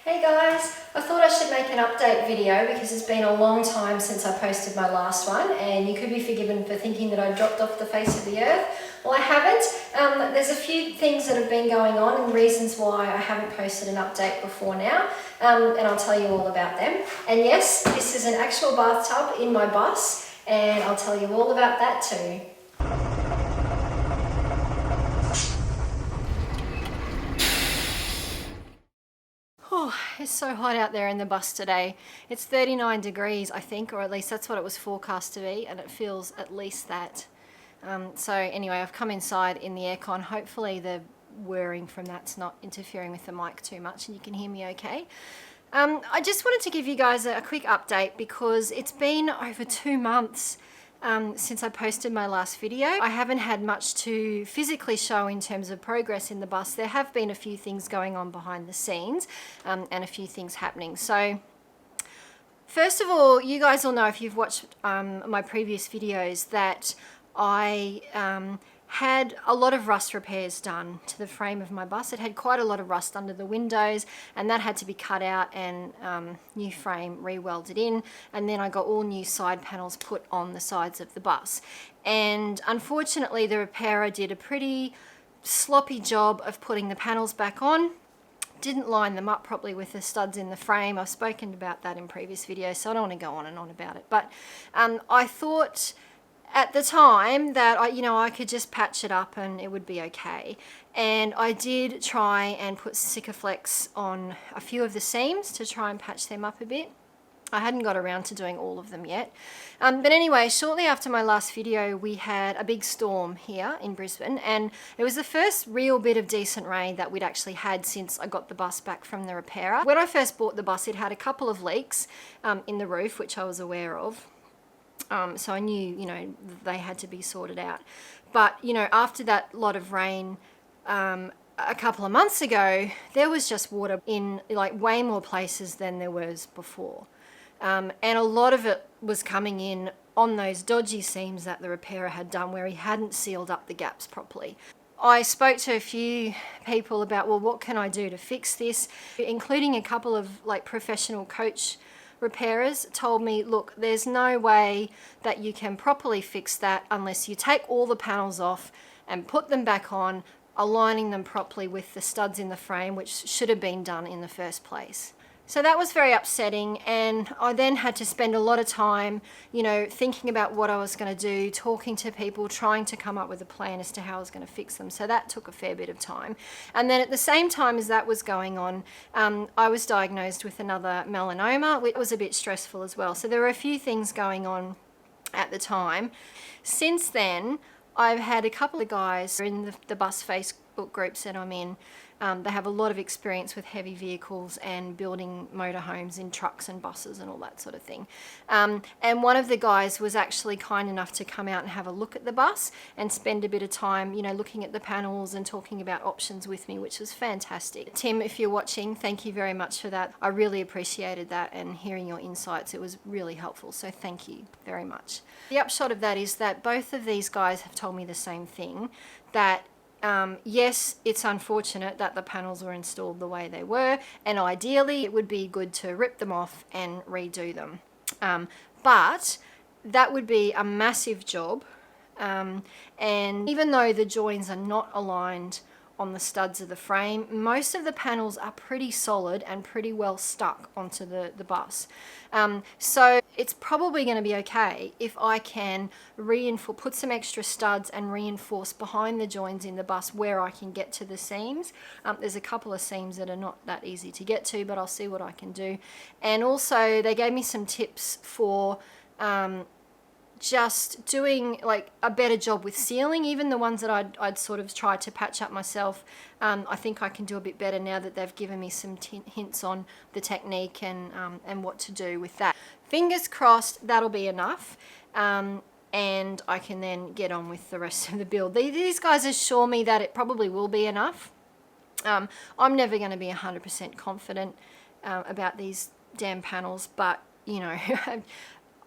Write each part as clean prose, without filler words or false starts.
Hey guys, I thought I should make an update video because it's been a long time since I posted my last one and you could be forgiven for thinking that I dropped off the face of the earth. Well, I haven't. There's a few things that have been going on and reasons why I haven't posted an update before now, and I'll tell you all about them. And yes, this is an actual bathtub in my bus and I'll tell you all about that too. Oh, it's so hot out there in the bus today. It's 39 degrees, I think, or at least that's what it was forecast to be, and it feels at least that. So anyway, I've come inside in the aircon. Hopefully the whirring from that's not interfering with the mic too much and you can hear me okay. I just wanted to give you guys a quick update because it's been over 2 months since I posted my last video. I haven't had much to physically show in terms of progress in the bus. There have been a few things going on behind the scenes and a few things happening. So first of all, you guys will know if you've watched my previous videos that I had a lot of rust repairs done to the frame of my bus. It had quite a lot of rust under the windows and that had to be cut out and new frame re-welded in, and then I got all new side panels put on the sides of the bus. And unfortunately the repairer did a pretty sloppy job of putting the panels back on. Didn't line them up properly with the studs in the frame. I've spoken about that in previous videos, so I don't want to go on and on about it. But I thought at the time that I could just patch it up and it would be okay. And I did try and put Sikaflex on a few of the seams to try and patch them up a bit. I hadn't got around to doing all of them yet. But anyway, shortly after my last video, we had a big storm here in Brisbane, and it was the first real bit of decent rain that we'd actually had since I got the bus back from the repairer. When I first bought the bus, it had a couple of leaks in the roof, which I was aware of. So I knew, they had to be sorted out. But, after that lot of rain a couple of months ago, there was just water in like way more places than there was before. And a lot of it was coming in on those dodgy seams that the repairer had done where he hadn't sealed up the gaps properly. I spoke to a few people about, well, what can I do to fix this? Including a couple of professional coach repairers told me, look, there's no way that you can properly fix that unless you take all the panels off and put them back on, aligning them properly with the studs in the frame, which should have been done in the first place. So that was very upsetting, and I then had to spend a lot of time, thinking about what I was going to do, talking to people, trying to come up with a plan as to how I was going to fix them. So that took a fair bit of time. And then at the same time as that was going on, I was diagnosed with another melanoma, which was a bit stressful as well. So there were a few things going on at the time. Since then, I've had a couple of guys in the bus Facebook groups that I'm in. They have a lot of experience with heavy vehicles and building motorhomes in trucks and buses and all that sort of thing. And one of the guys was actually kind enough to come out and have a look at the bus and spend a bit of time, looking at the panels and talking about options with me, which was fantastic. Tim, if you're watching, thank you very much for that. I really appreciated that and hearing your insights. It was really helpful, so thank you very much. The upshot of that is that both of these guys have told me the same thing, that yes, it's unfortunate that the panels were installed the way they were, and ideally it would be good to rip them off and redo them. But that would be a massive job, and even though the joins are not aligned on the studs of the frame, most of the panels are pretty solid and pretty well stuck onto the bus. So it's probably going to be okay if I can put some extra studs and reinforce behind the joins in the bus where I can get to the seams. There's a couple of seams that are not that easy to get to, but I'll see what I can do. And also they gave me some tips for just doing a better job with sealing. Even the ones that I'd sort of tried to patch up myself, I think I can do a bit better now that they've given me some hints on the technique and what to do with that. Fingers crossed that'll be enough, and I can then get on with the rest of the build. These guys assure me that it probably will be enough. I'm never going to be 100% confident about these damn panels, but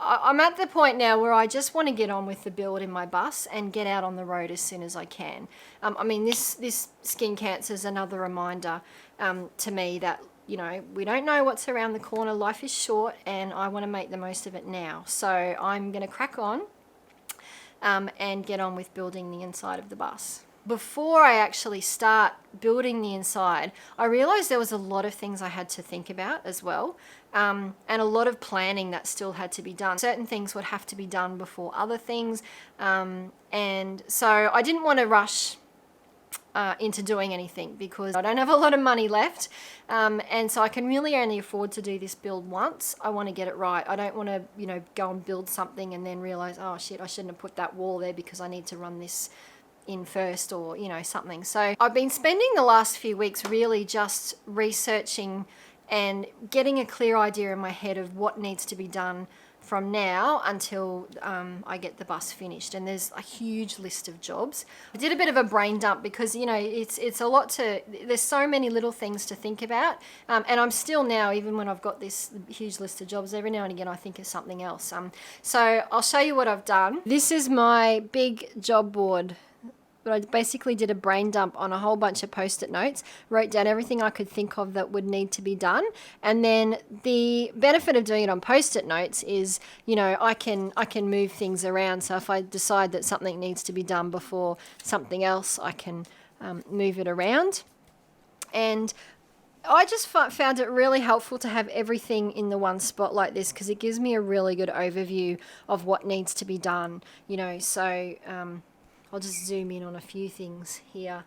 I'm at the point now where I just want to get on with the build in my bus and get out on the road as soon as I can. I mean, this skin cancer is another reminder to me that you know, we don't know what's around the corner. Life is short and I want to make the most of it now. So I'm going to crack on and get on with building the inside of the bus. Before I actually start building the inside, I realized there was a lot of things I had to think about as well, and a lot of planning that still had to be done. Certain things would have to be done before other things, and so I didn't want to rush into doing anything because I don't have a lot of money left, and so I can really only afford to do this build once. I want to get it right. I don't want to, you know, go and build something and then realize, oh shit, I shouldn't have put that wall there because I need to run this in first, or, you know, something. So I've been spending the last few weeks really just researching and getting a clear idea in my head of what needs to be done from now until I get the bus finished. And there's a huge list of jobs. I did a bit of a brain dump because, you know, it's a lot to, there's so many little things to think about, and I'm still now, even when I've got this huge list of jobs, every now and again I think of something else. So I'll show you what I've done. This is my big job board. But I basically did a brain dump on a whole bunch of post-it notes, wrote down everything I could think of that would need to be done. And then the benefit of doing it on post-it notes is, you know, I can move things around. So if I decide that something needs to be done before something else, I can move it around. And I just found it really helpful to have everything in the one spot like this, because it gives me a really good overview of what needs to be done, you know. So I'll just zoom in on a few things here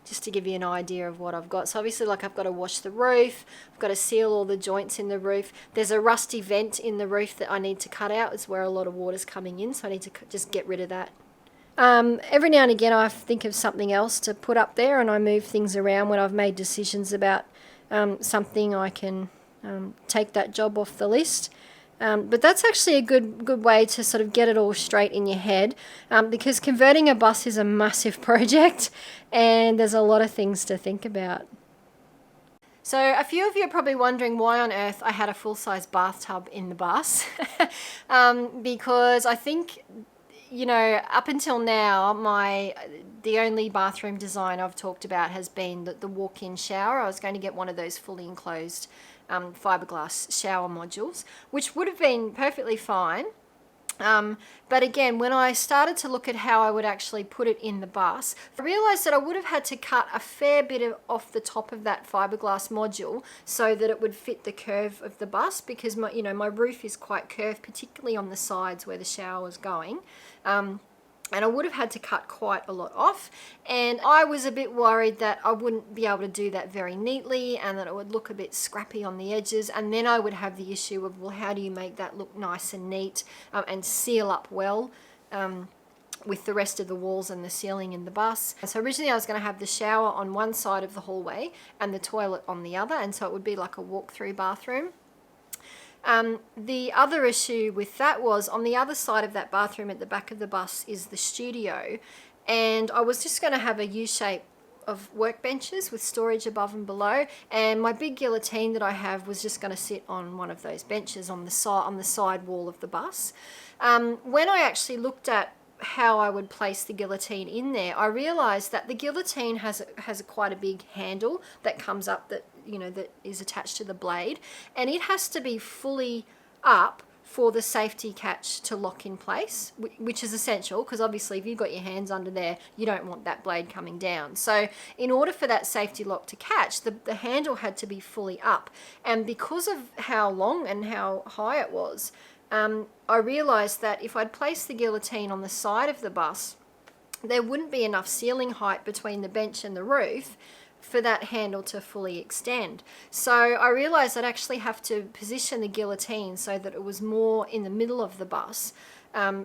just to give you an idea of what I've got. So obviously, like, I've got to wash the roof, I've got to seal all the joints in the roof. There's a rusty vent in the roof that I need to cut out. It's where a lot of water's coming in, so I need to just get rid of that. Every now and again I think of something else to put up there, and I move things around when I've made decisions about something. I can take that job off the list. But that's actually a good way to sort of get it all straight in your head, because converting a bus is a massive project and there's a lot of things to think about. So a few of you are probably wondering why on earth I had a full-size bathtub in the bus. Because I think, you know, up until now, the only bathroom design I've talked about has been the walk-in shower. I was going to get one of those fully enclosed fiberglass shower modules, which would have been perfectly fine. But again, when I started to look at how I would actually put it in the bus, I realized that I would have had to cut a fair bit off the top of that fiberglass module so that it would fit the curve of the bus, because my roof is quite curved, particularly on the sides where the shower was going. And I would have had to cut quite a lot off, and I was a bit worried that I wouldn't be able to do that very neatly and that it would look a bit scrappy on the edges, and then I would have the issue of, well, how do you make that look nice and neat and seal up well with the rest of the walls and the ceiling in the bus. So originally I was going to have the shower on one side of the hallway and the toilet on the other, and so it would be like a walk-through bathroom. The other issue with that was, on the other side of that bathroom at the back of the bus is the studio, and I was just going to have a U-shape of workbenches with storage above and below, and my big guillotine that I have was just going to sit on one of those benches on the side wall of the bus. When I actually looked at how I would place the guillotine in there, I realized that the guillotine has quite a big handle that comes up, that is attached to the blade, and it has to be fully up for the safety catch to lock in place, which is essential, because obviously if you've got your hands under there, you don't want that blade coming down. So in order for that safety lock to catch, the handle had to be fully up, and because of how long and how high it was, I realized that if I'd placed the guillotine on the side of the bus, there wouldn't be enough ceiling height between the bench and the roof for that handle to fully extend. So I realized I'd actually have to position the guillotine so that it was more in the middle of the bus,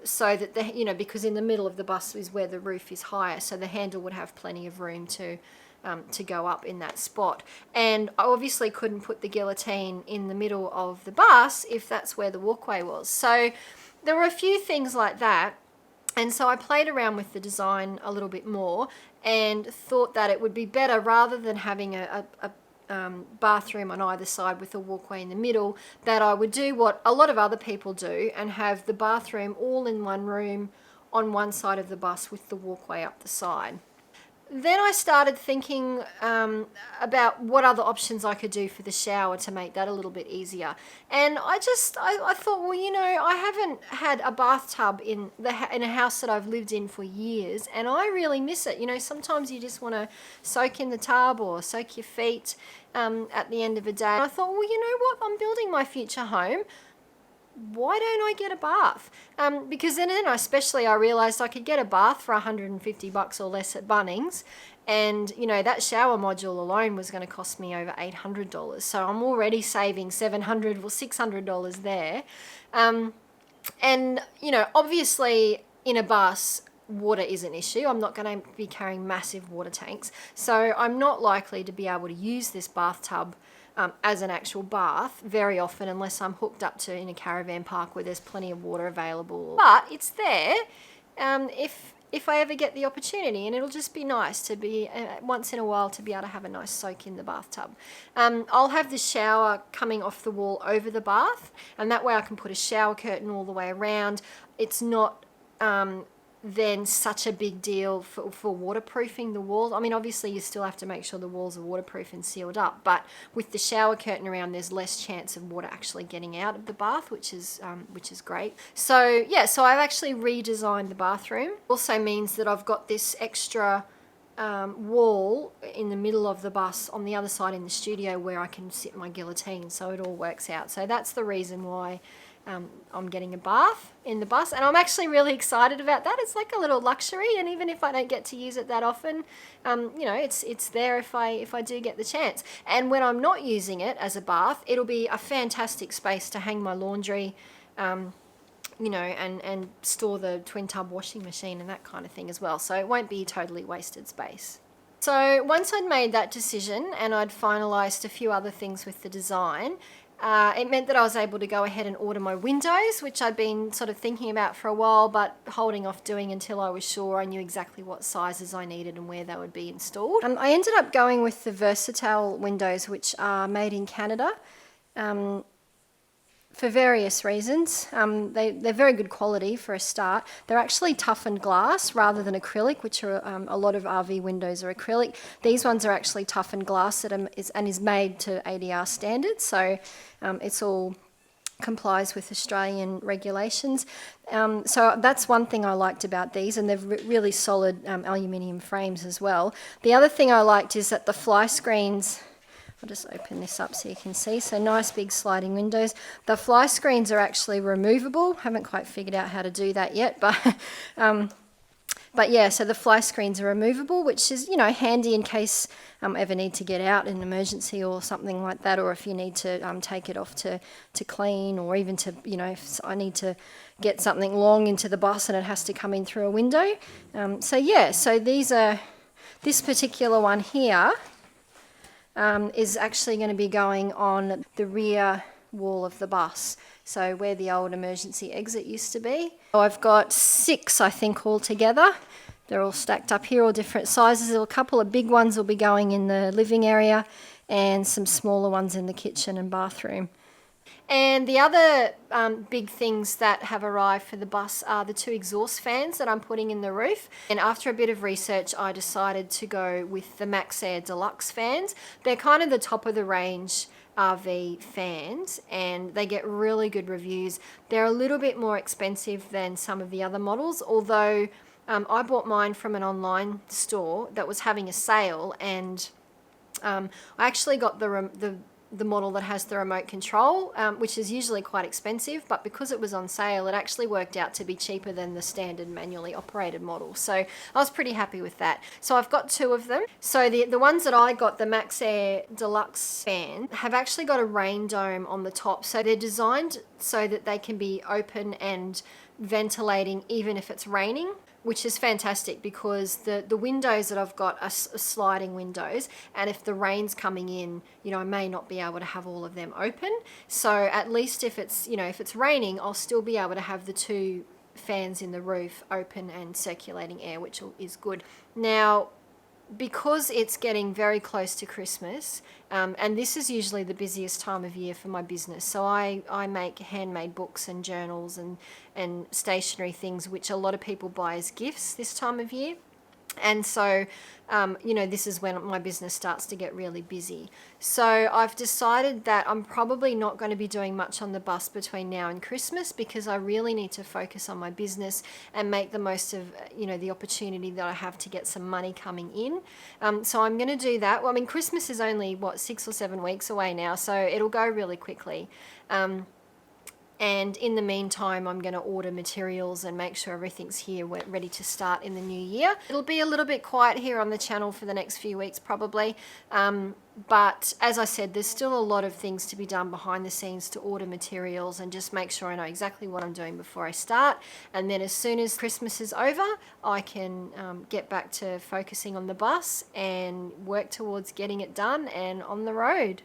so that because in the middle of the bus is where the roof is higher, so the handle would have plenty of room to go up in that spot. And I obviously couldn't put the guillotine in the middle of the bus if that's where the walkway was. So there were a few things like that. And so I played around with the design a little bit more and thought that it would be better, rather than having a bathroom on either side with a walkway in the middle, that I would do what a lot of other people do and have the bathroom all in one room on one side of the bus with the walkway up the side. then I started thinking about what other options I could do for the shower to make that a little bit easier. And I thought, well, you know, I haven't had a bathtub in a house that I've lived in for years, and I really miss it. You know, sometimes you just want to soak in the tub or soak your feet at the end of a day. And I thought, well, you know what? I'm building my future home. Why don't I get a bath? Because then I realized I could get a bath for $150 or less at Bunnings, and you know, that shower module alone was going to cost me over $800. So I'm already saving $700 or $600 there. And you know, obviously in a bus, water is an issue. I'm not going to be carrying massive water tanks, so I'm not likely to be able to use this bathtub as an actual bath very often, unless I'm hooked up to in a caravan park where there's plenty of water available. But it's there if I ever get the opportunity, and it'll just be nice to be once in a while to be able to have a nice soak in the bathtub. I'll have the shower coming off the wall over the bath, and that way I can put a shower curtain all the way around. It's not then such a big deal for waterproofing the walls. I mean, obviously you still have to make sure the walls are waterproof and sealed up, but with the shower curtain around, there's less chance of water actually getting out of the bath, which is great. So yeah, so I've actually redesigned the bathroom. Also means that I've got this extra wall in the middle of the bus on the other side in the studio where I can sit my guillotine, so it all works out. So that's the reason why I'm getting a bath in the bus, and I'm actually really excited about that. It's like a little luxury, and even if I don't get to use it that often, you know, it's there if I do get the chance. And when I'm not using it as a bath, it'll be a fantastic space to hang my laundry, you know, and store the twin tub washing machine and that kind of thing as well. So it won't be totally wasted space. So once I'd made that decision and I'd finalised a few other things with the design, it meant that I was able to go ahead and order my windows, which I'd been sort of thinking about for a while, but holding off doing until I was sure I knew exactly what sizes I needed and where they would be installed. I ended up going with the Versatile windows, which are made in Canada. For various reasons. They're very good quality for a start. They're actually toughened glass rather than acrylic, which are a lot of RV windows are acrylic. These ones are actually toughened glass and is made to ADR standards, so it's all complies with Australian regulations. So that's one thing I liked about these, and they've really solid aluminium frames as well. The other thing I liked is that the fly screens, I'll just open this up so you can see. So nice big sliding windows. The fly screens are actually removable. Haven't quite figured out how to do that yet, but yeah, so the fly screens are removable, which is, you know, handy in case ever need to get out in an emergency or something like that, or if you need to take it off to clean, or even to, you know, if I need to get something long into the bus and it has to come in through a window. So yeah, so this particular one here is actually going to be going on the rear wall of the bus, so where the old emergency exit used to be. So I've got 6, I think, all together. They're all stacked up here, all different sizes. A couple of big ones will be going in the living area and some smaller ones in the kitchen and bathroom. And the other big things that have arrived for the bus are the 2 exhaust fans that I'm putting in the roof. And after a bit of research, I decided to go with the MaxxAir Deluxe fans. They're kind of the top of the range RV fans, and they get really good reviews. They're a little bit more expensive than some of the other models, although I bought mine from an online store that was having a sale, and I actually got the model that has the remote control, which is usually quite expensive, but because it was on sale, it actually worked out to be cheaper than the standard manually operated model. So I was pretty happy with that. So I've got 2 of them. So the ones that I got, the MaxxAir Deluxe fan, have actually got a rain dome on the top. So they're designed so that they can be open and ventilating even if it's raining, which is fantastic because the windows that I've got are sliding windows, and if the rain's coming in, you know, I may not be able to have all of them open. So at least if it's, you know, if it's raining, I'll still be able to have the 2 fans in the roof open and circulating air, which is good. Now, because it's getting very close to Christmas, and this is usually the busiest time of year for my business, so I make handmade books and journals and stationery things, which a lot of people buy as gifts this time of year. And so, you know, this is when my business starts to get really busy. So I've decided that I'm probably not going to be doing much on the bus between now and Christmas, because I really need to focus on my business and make the most of, you know, the opportunity that I have to get some money coming in. So I'm going to do that. Well, I mean, Christmas is only, what, 6 or 7 weeks away now, so it'll go really quickly. And in the meantime, I'm going to order materials and make sure everything's here, we're ready to start in the new year. It'll be a little bit quiet here on the channel for the next few weeks probably. But as I said, there's still a lot of things to be done behind the scenes to order materials and just make sure I know exactly what I'm doing before I start. And then as soon as Christmas is over, I can get back to focusing on the bus and work towards getting it done and on the road.